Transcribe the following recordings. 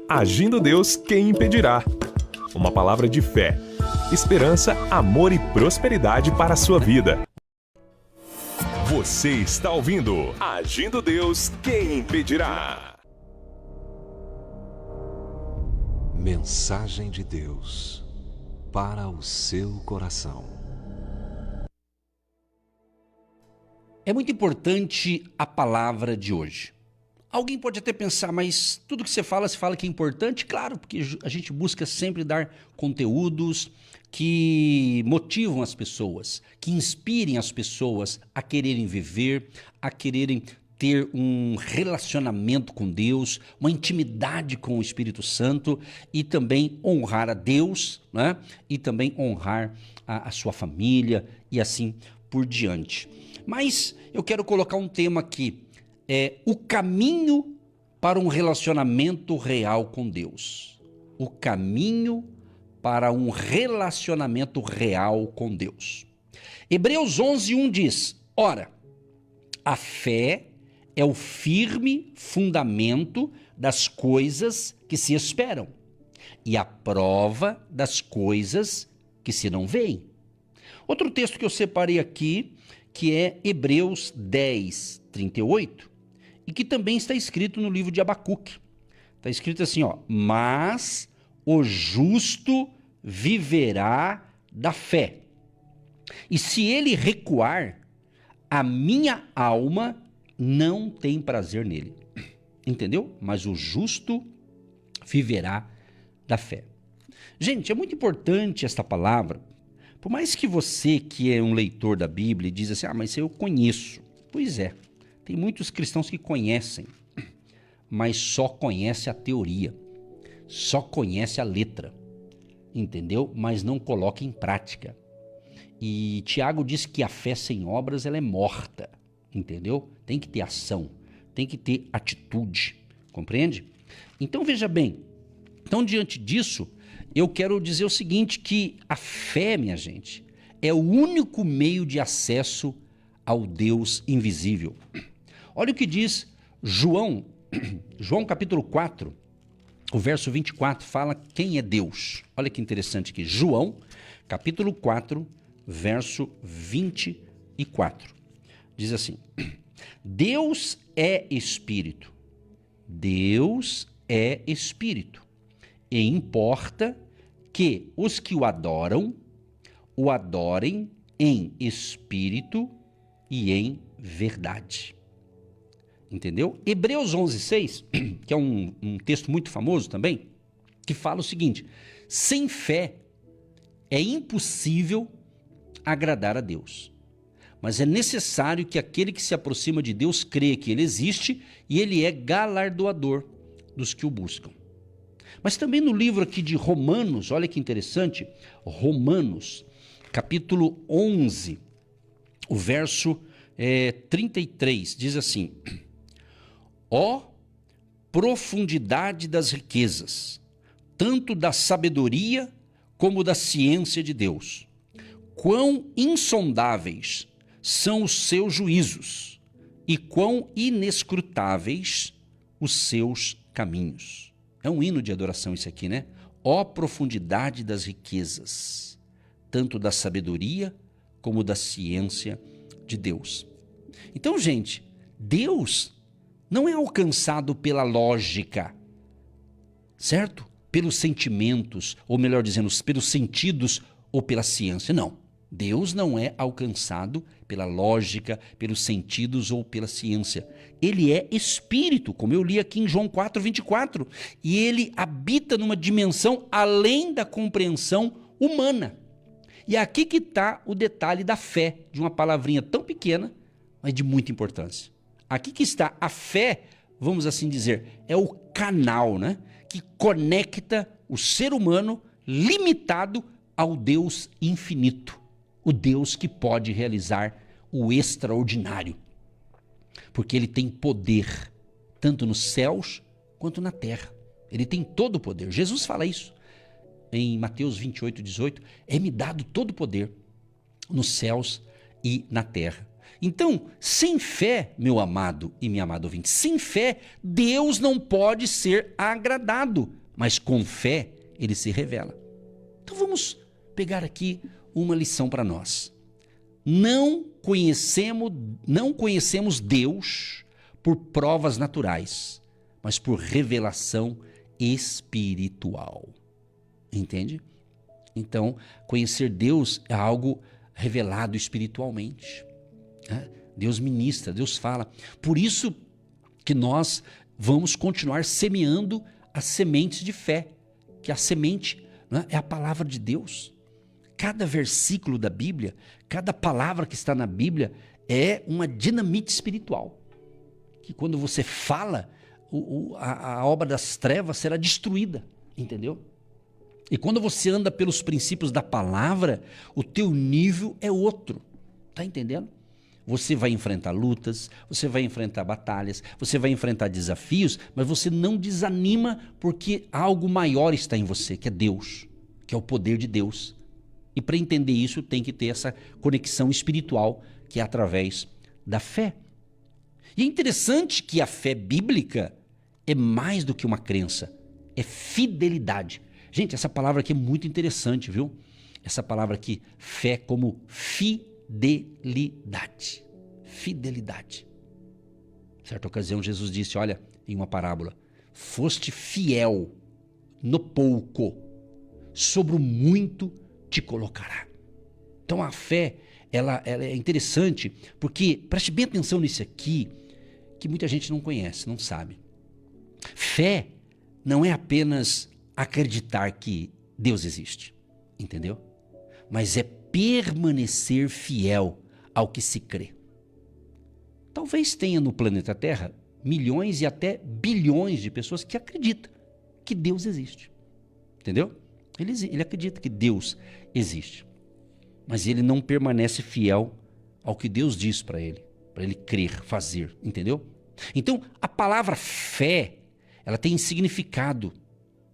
Agindo Deus, quem impedirá? Uma palavra de fé, esperança, amor e prosperidade para a sua vida. Você está ouvindo Agindo Deus, quem impedirá? Mensagem de Deus para o seu coração. É muito importante a palavra de hoje. Alguém pode até pensar, mas tudo que você fala, se fala que é importante? Claro, porque a gente busca sempre dar conteúdos que motivam as pessoas, que inspirem as pessoas a quererem viver, a quererem ter um relacionamento com Deus, uma intimidade com o Espírito Santo e também honrar a Deus, né? E também honrar a sua família e assim por diante. Mas eu quero colocar um tema aqui, o caminho para um relacionamento real com Deus. O caminho para um relacionamento real com Deus. Hebreus 11:1 diz, ora, a fé é o firme fundamento das coisas que se esperam e a prova das coisas que se não veem. Outro texto que eu separei aqui, que é Hebreus 10:38, e que também está escrito no livro de Abacuque. Está escrito assim, mas o justo viverá da fé. E se ele recuar, a minha alma não tem prazer nele. Entendeu? Mas o justo viverá da fé. Gente, é muito importante esta palavra. Por mais que você que é um leitor da Bíblia diz assim, mas eu conheço. Pois é, tem muitos cristãos que conhecem, mas só conhece a teoria, só conhece a letra, entendeu? Mas não coloca em prática. E Tiago diz que a fé sem obras ela é morta, entendeu? Tem que ter ação, tem que ter atitude, compreende? Então veja bem, então diante disso, eu quero dizer o seguinte, que a fé, minha gente, é o único meio de acesso ao Deus invisível. Olha o que diz João capítulo 4, o verso 24, fala quem é Deus. Olha que interessante aqui, João capítulo 4, verso 24. Diz assim, Deus é Espírito, Deus é Espírito, e importa que os que o adorem em espírito e em verdade. Entendeu? Hebreus 11:6, que é um texto muito famoso também, que fala o seguinte, sem fé é impossível agradar a Deus, mas é necessário que aquele que se aproxima de Deus creia que ele existe e ele é galardoador dos que o buscam. Mas também no livro aqui de Romanos, olha que interessante, Romanos, capítulo 11, o verso 33, diz assim, ó profundidade das riquezas, tanto da sabedoria como da ciência de Deus, quão insondáveis são os seus juízos e quão inescrutáveis os seus caminhos. É um hino de adoração isso aqui, né? Ó profundidade das riquezas, tanto da sabedoria como da ciência de Deus. Então, gente, Deus não é alcançado pela lógica, certo? Pelos sentimentos, ou melhor dizendo, pelos sentidos ou pela ciência, não. Deus não é alcançado pela lógica, pelos sentidos ou pela ciência. Ele é espírito, como eu li aqui em João 4:24, e ele habita numa dimensão além da compreensão humana. E aqui que está o detalhe da fé, de uma palavrinha tão pequena, mas de muita importância. Aqui que está a fé, vamos assim dizer, é o canal, né, que conecta o ser humano limitado ao Deus infinito, o Deus que pode realizar o extraordinário, porque ele tem poder, tanto nos céus quanto na terra. Ele tem todo o poder. Jesus fala isso em Mateus 28:18, é-me dado todo o poder nos céus e na terra. Então, sem fé, meu amado e minha amada ouvinte, sem fé, Deus não pode ser agradado, mas com fé ele se revela. Então vamos pegar aqui uma lição para nós. Não conhecemos Deus por provas naturais, mas por revelação espiritual. Entende? Então, conhecer Deus é algo revelado espiritualmente. Deus ministra, Deus fala. Por isso que nós vamos continuar semeando as sementes de fé, que a semente, né, é a palavra de Deus. Cada versículo da Bíblia, cada palavra que está na Bíblia é uma dinamite espiritual. Que quando você fala, a obra das trevas será destruída, entendeu? E quando você anda pelos princípios da palavra, o teu nível é outro, tá entendendo? Você vai enfrentar lutas, você vai enfrentar batalhas, você vai enfrentar desafios, mas você não desanima porque algo maior está em você, que é Deus, que é o poder de Deus. E para entender isso tem que ter essa conexão espiritual, que é através da fé. E é interessante que a fé bíblica é mais do que uma crença, é fidelidade. Gente, essa palavra aqui é muito interessante, viu? Essa palavra aqui, fé como fidelidade. Fidelidade. Certa ocasião, Jesus disse, olha, em uma parábola, foste fiel no pouco, sobre o muito te colocará. Então a fé, ela é interessante, porque, preste bem atenção nisso aqui, que muita gente não conhece, não sabe. Fé não é apenas acreditar que Deus existe, entendeu? Mas é permanecer fiel ao que se crê. Talvez tenha no planeta Terra milhões e até bilhões de pessoas que acreditam que Deus existe, entendeu? Ele acredita que Deus existe, mas ele não permanece fiel ao que Deus diz para ele crer, fazer, entendeu? Então, a palavra fé, ela tem significado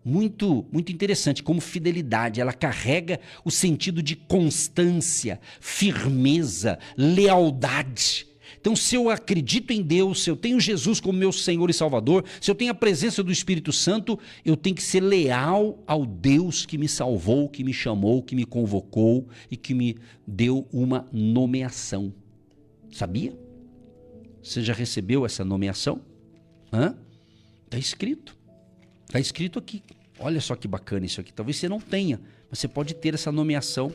muito interessante, como fidelidade. Ela carrega o sentido de constância, firmeza, lealdade. Então, se eu acredito em Deus, se eu tenho Jesus como meu Senhor e Salvador, se eu tenho a presença do Espírito Santo, eu tenho que ser leal ao Deus que me salvou, que me chamou, que me convocou e que me deu uma nomeação. Sabia? Você já recebeu essa nomeação? Está escrito. Está escrito aqui. Olha só que bacana isso aqui. Talvez você não tenha, mas você pode ter essa nomeação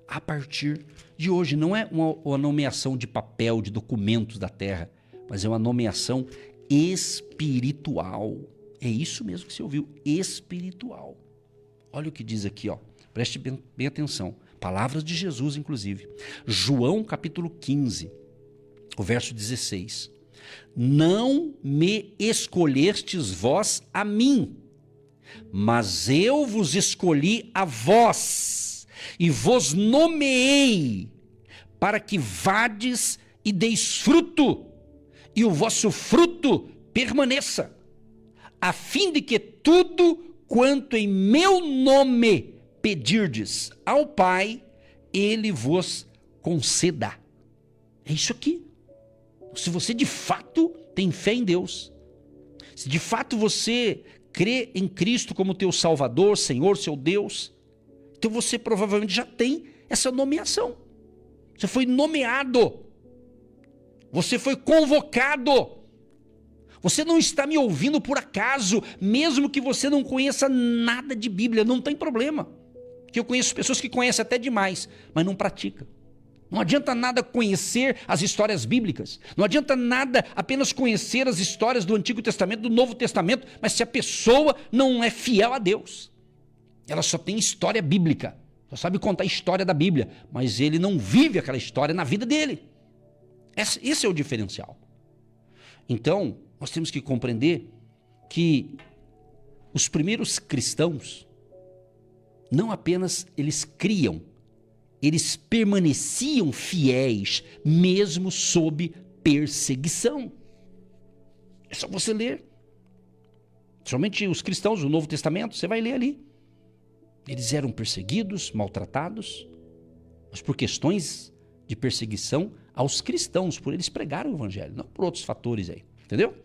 a partir de hoje. Não é uma nomeação de papel, de documentos da terra, mas é uma nomeação espiritual. É isso mesmo que você ouviu, espiritual. Olha o que diz aqui, ó. Preste bem atenção. Palavras de Jesus, inclusive. João capítulo 15, o verso 16. Não me escolhestes vós a mim, mas eu vos escolhi a vós e vos nomeei para que vades e deis fruto, e o vosso fruto permaneça, a fim de que tudo quanto em meu nome pedirdes ao Pai, Ele vos conceda. É isso aqui. Se você de fato tem fé em Deus, se de fato você crê em Cristo como teu Salvador, Senhor, seu Deus, então você provavelmente já tem essa nomeação. Você foi nomeado. Você foi convocado. Você não está me ouvindo por acaso, mesmo que você não conheça nada de Bíblia, não tem problema. Porque eu conheço pessoas que conhecem até demais, mas não praticam. Não adianta nada conhecer as histórias bíblicas. Não adianta nada apenas conhecer as histórias do Antigo Testamento, do Novo Testamento, mas se a pessoa não é fiel a Deus. Ela só tem história bíblica, só sabe contar a história da Bíblia, mas ele não vive aquela história na vida dele. Esse é o diferencial. Então, nós temos que compreender que os primeiros cristãos, não apenas eles criam, eles permaneciam fiéis, mesmo sob perseguição. É só você ler. Somente os cristãos do Novo Testamento, você vai ler ali. Eles eram perseguidos, maltratados, mas por questões de perseguição, aos cristãos, por eles pregarem o evangelho, não por outros fatores aí, entendeu?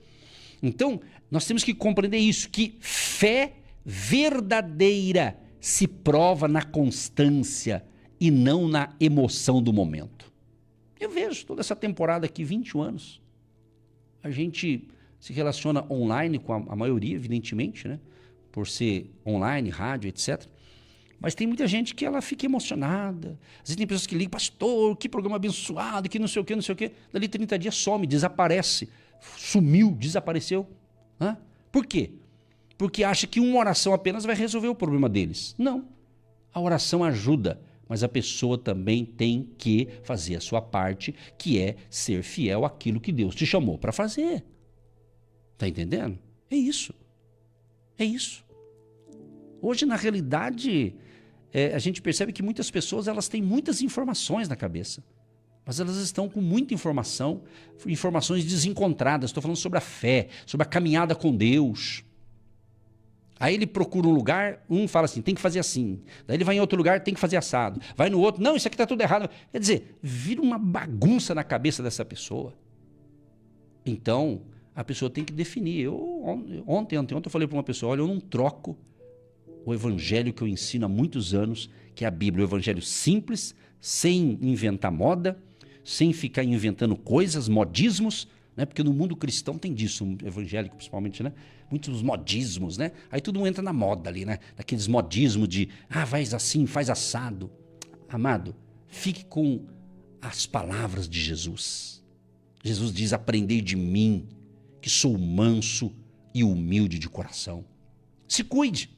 Então, nós temos que compreender isso, que fé verdadeira se prova na constância e não na emoção do momento. Eu vejo toda essa temporada aqui, 21 anos, a gente se relaciona online com a maioria, evidentemente, né? Por ser online, rádio, etc. Mas tem muita gente que ela fica emocionada. Às vezes tem pessoas que ligam, pastor, que programa abençoado, que não sei o quê, não sei o quê. Dali 30 dias some, desaparece. Sumiu, desapareceu. Hã? Por quê? Porque acha que uma oração apenas vai resolver o problema deles. Não. A oração ajuda, mas a pessoa também tem que fazer a sua parte, que é ser fiel àquilo que Deus te chamou para fazer. Tá entendendo? É isso. É isso. Hoje, na realidade, a gente percebe que muitas pessoas elas têm muitas informações na cabeça, mas elas estão com muita informação, informações desencontradas. Estou falando sobre a fé, sobre a caminhada com Deus. Aí ele procura um lugar, um fala assim, tem que fazer assim. Daí ele vai em outro lugar, tem que fazer assado. Vai no outro, não, isso aqui está tudo errado. Quer dizer, vira uma bagunça na cabeça dessa pessoa. Então, a pessoa tem que definir. Ontem eu falei para uma pessoa, olha, eu não troco o evangelho que eu ensino há muitos anos, que é a Bíblia, o evangelho simples, sem inventar moda, sem ficar inventando coisas, modismos, né? Porque no mundo cristão tem disso, evangélico principalmente, né? Muitos modismos, né? Aí tudo entra na moda ali, né? Daqueles modismos de, faz assim, faz assado. Amado, fique com as palavras de Jesus. Jesus diz, aprendei de mim, que sou manso e humilde de coração. Se cuide.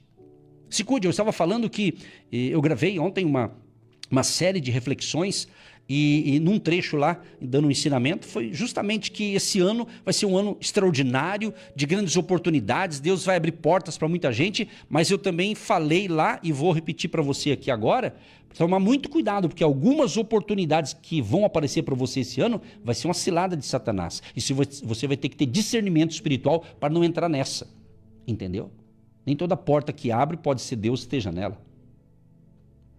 Se cuide. Eu estava falando que eu gravei ontem uma série de reflexões e num trecho lá, dando um ensinamento, foi justamente que esse ano vai ser um ano extraordinário, de grandes oportunidades. Deus vai abrir portas para muita gente, mas eu também falei lá e vou repetir para você aqui agora, tomar muito cuidado, porque algumas oportunidades que vão aparecer para você esse ano vai ser uma cilada de Satanás. E você vai ter que ter discernimento espiritual para não entrar nessa. Entendeu? Nem toda porta que abre pode ser Deus que esteja nela.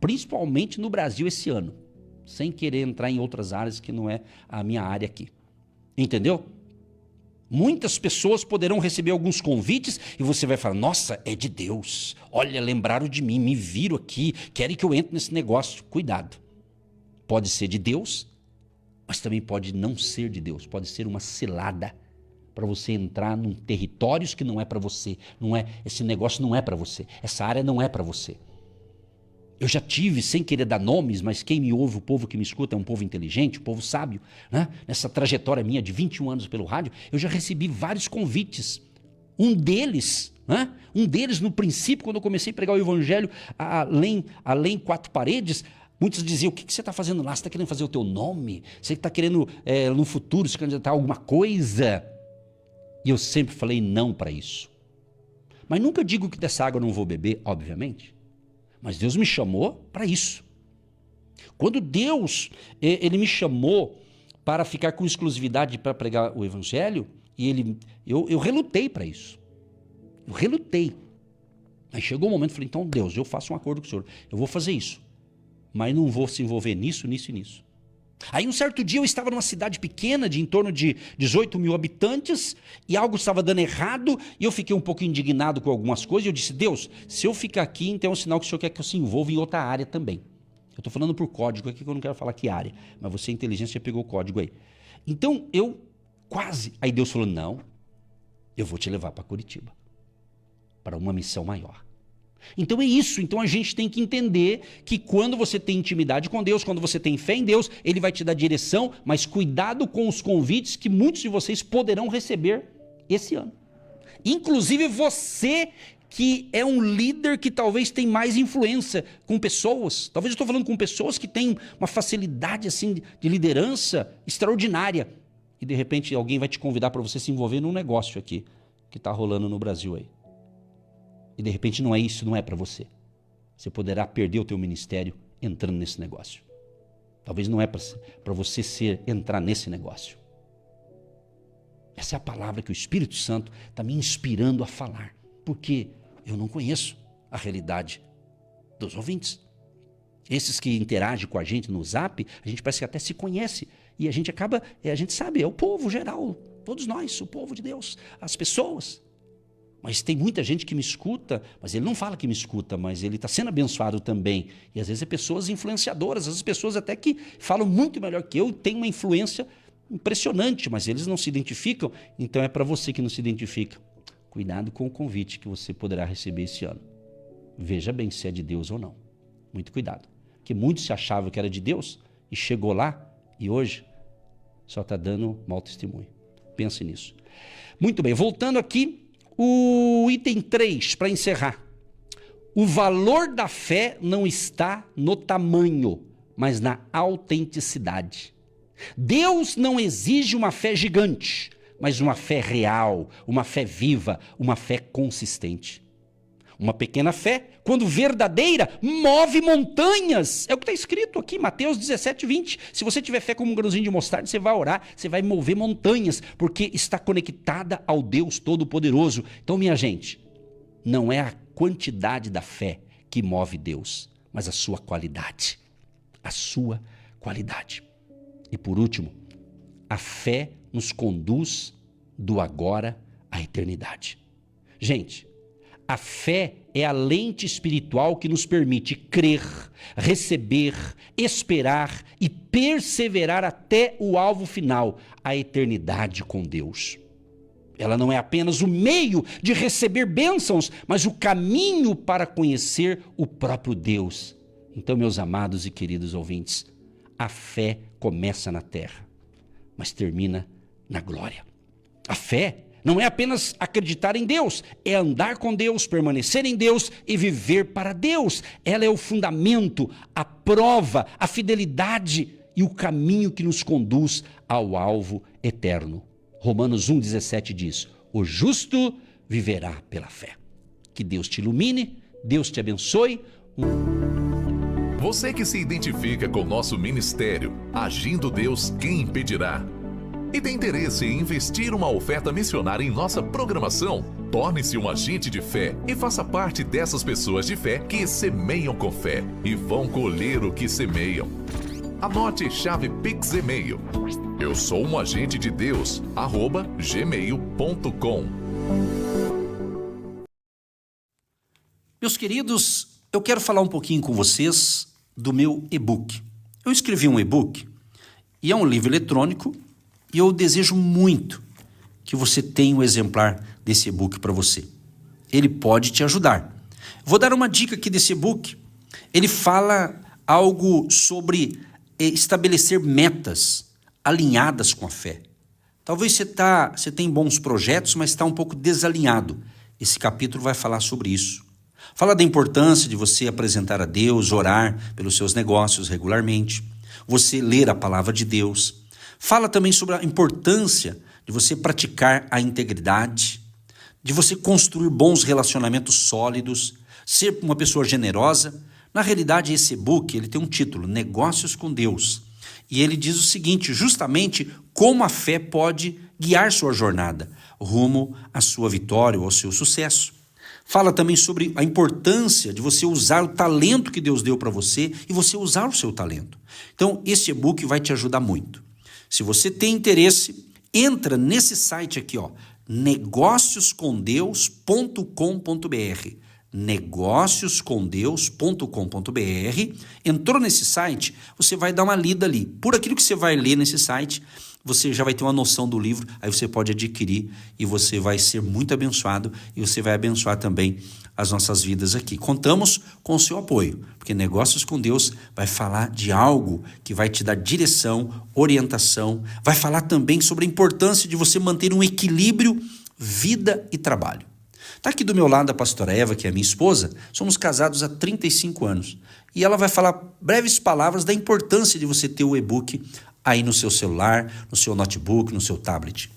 Principalmente no Brasil esse ano. Sem querer entrar em outras áreas que não é a minha área aqui. Entendeu? Muitas pessoas poderão receber alguns convites e você vai falar, nossa, é de Deus. Olha, lembraram de mim, me viram aqui, querem que eu entre nesse negócio. Cuidado. Pode ser de Deus, mas também pode não ser de Deus. Pode ser uma cilada para você entrar num territórios que não é para você. Esse negócio não é para você. Essa área não é para você. Eu já tive, sem querer dar nomes, mas quem me ouve, o povo que me escuta é um povo inteligente, um povo sábio, né? Nessa trajetória minha de 21 anos pelo rádio, eu já recebi vários convites. Um deles no princípio, quando eu comecei a pregar o evangelho além quatro paredes, muitos diziam, o que você está fazendo lá? Você está querendo fazer o teu nome? Você está querendo, no futuro, se candidatar a alguma coisa? E eu sempre falei não para isso. Mas nunca digo que dessa água eu não vou beber, obviamente. Mas Deus me chamou para isso. Quando Deus ele me chamou para ficar com exclusividade para pregar o evangelho, e eu relutei para isso. Eu relutei. Aí chegou o momento, falei, então Deus, eu faço um acordo com o Senhor. Eu vou fazer isso. Mas não vou se envolver nisso, nisso e nisso. Aí um certo dia eu estava numa cidade pequena de em torno de 18 mil habitantes e algo estava dando errado e eu fiquei um pouco indignado com algumas coisas e eu disse, Deus, se eu ficar aqui, então é um sinal que o Senhor quer que eu se envolva em outra área também. Eu estou falando por código aqui que eu não quero falar que área, mas você, inteligência, já pegou o código aí. Então aí Deus falou, não, eu vou te levar para Curitiba, para uma missão maior. Então é isso, então a gente tem que entender que quando você tem intimidade com Deus, quando você tem fé em Deus, Ele vai te dar direção, mas cuidado com os convites que muitos de vocês poderão receber esse ano. Inclusive você que é um líder que talvez tem mais influência com pessoas, talvez eu estou falando com pessoas que têm uma facilidade assim de liderança extraordinária, e de repente alguém vai te convidar para você se envolver num negócio aqui, que está rolando no Brasil aí. E de repente não é isso, não é para você. Você poderá perder o teu ministério entrando nesse negócio. Talvez não é para você entrar nesse negócio. Essa é a palavra que o Espírito Santo está me inspirando a falar. Porque eu não conheço a realidade dos ouvintes. Esses que interagem com a gente no Zap, a gente parece que até se conhece. E a gente acaba, a gente sabe, é o povo geral, todos nós, o povo de Deus, as pessoas. Mas tem muita gente que me escuta, mas ele não fala que me escuta, mas ele está sendo abençoado também. E às vezes é pessoas influenciadoras, às vezes pessoas até que falam muito melhor que eu, têm uma influência impressionante, mas eles não se identificam. Então é para você que não se identifica. Cuidado com o convite que você poderá receber esse ano. Veja bem se é de Deus ou não. Muito cuidado. Porque muitos se achavam que era de Deus e chegou lá e hoje só está dando mau testemunho. Pense nisso. Muito bem, voltando aqui. O item 3, para encerrar. O valor da fé não está no tamanho, mas na autenticidade. Deus não exige uma fé gigante, mas uma fé real, uma fé viva, uma fé consistente. Uma pequena fé, quando verdadeira, move montanhas. É o que está escrito aqui, Mateus 17:20. Se você tiver fé como um grãozinho de mostarda, você vai orar, você vai mover montanhas, porque está conectada ao Deus Todo-Poderoso. Então, minha gente, não é a quantidade da fé que move Deus, mas a sua qualidade. A sua qualidade. E por último, a fé nos conduz do agora à eternidade. Gente, a fé é a lente espiritual que nos permite crer, receber, esperar e perseverar até o alvo final, a eternidade com Deus. Ela não é apenas o meio de receber bênçãos, mas o caminho para conhecer o próprio Deus. Então, meus amados e queridos ouvintes, a fé começa na terra, mas termina na glória. A fé não é apenas acreditar em Deus, é andar com Deus, permanecer em Deus e viver para Deus. Ela é o fundamento, a prova, a fidelidade e o caminho que nos conduz ao alvo eterno. Romanos 1,17 diz: o justo viverá pela fé. Que Deus te ilumine, Deus te abençoe. Você que se identifica com o nosso ministério, Agindo Deus, quem impedirá? E tem interesse em investir uma oferta missionária em nossa programação? Torne-se um agente de fé e faça parte dessas pessoas de fé que semeiam com fé e vão colher o que semeiam. Anote chave Pix e-mail. Eu sou um agente de Deus, @gmail.com. Meus queridos, eu quero falar um pouquinho com vocês do meu e-book. Eu escrevi um e-book e é um livro eletrônico. E eu desejo muito que você tenha um exemplar desse e-book para você. Ele pode te ajudar. Vou dar uma dica aqui desse e-book. Ele fala algo sobre estabelecer metas alinhadas com a fé. Talvez você tenha bons projetos, mas está um pouco desalinhado. Esse capítulo vai falar sobre isso. Fala da importância de você apresentar a Deus, orar pelos seus negócios regularmente, você ler a palavra de Deus. Fala também sobre a importância de você praticar a integridade, de você construir bons relacionamentos sólidos, ser uma pessoa generosa. Na realidade, esse e-book ele tem um título, Negócios com Deus. E ele diz o seguinte, justamente como a fé pode guiar sua jornada rumo à sua vitória ou ao seu sucesso. Fala também sobre a importância de você usar o talento que Deus deu para você e você usar o seu talento. Então, esse e-book vai te ajudar muito. Se você tem interesse, entra nesse site aqui, negócioscomdeus.com.br. negócioscomdeus.com.br. Entrou nesse site, você vai dar uma lida ali. Por aquilo que você vai ler nesse site, você já vai ter uma noção do livro, aí você pode adquirir e você vai ser muito abençoado e você vai abençoar também as nossas vidas aqui. Contamos com o seu apoio, porque Negócios com Deus vai falar de algo que vai te dar direção, orientação, vai falar também sobre a importância de você manter um equilíbrio vida e trabalho. Está aqui do meu lado a pastora Eva, que é minha esposa, somos casados há 35 anos e ela vai falar breves palavras da importância de você ter o e-book aí no seu celular, no seu notebook, no seu tablet.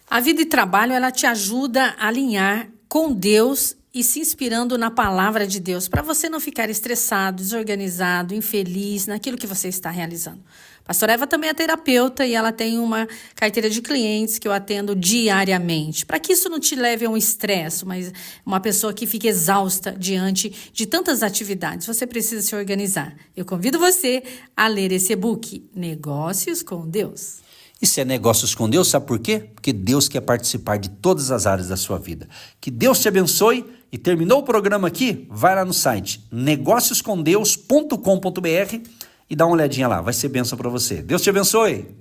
A vida e trabalho, ela te ajuda a alinhar com Deus e se inspirando na palavra de Deus, para você não ficar estressado, desorganizado, infeliz naquilo que você está realizando. Pastora Eva também é terapeuta e ela tem uma carteira de clientes que eu atendo diariamente. Para que isso não te leve a um estresse, mas uma pessoa que fica exausta diante de tantas atividades, você precisa se organizar. Eu convido você a ler esse e-book, Negócios com Deus. Isso é Negócios com Deus, sabe por quê? Porque Deus quer participar de todas as áreas da sua vida. Que Deus te abençoe e terminou o programa aqui? Vai lá no site negócioscomdeus.com.br e dá uma olhadinha lá, vai ser bênção para você. Deus te abençoe!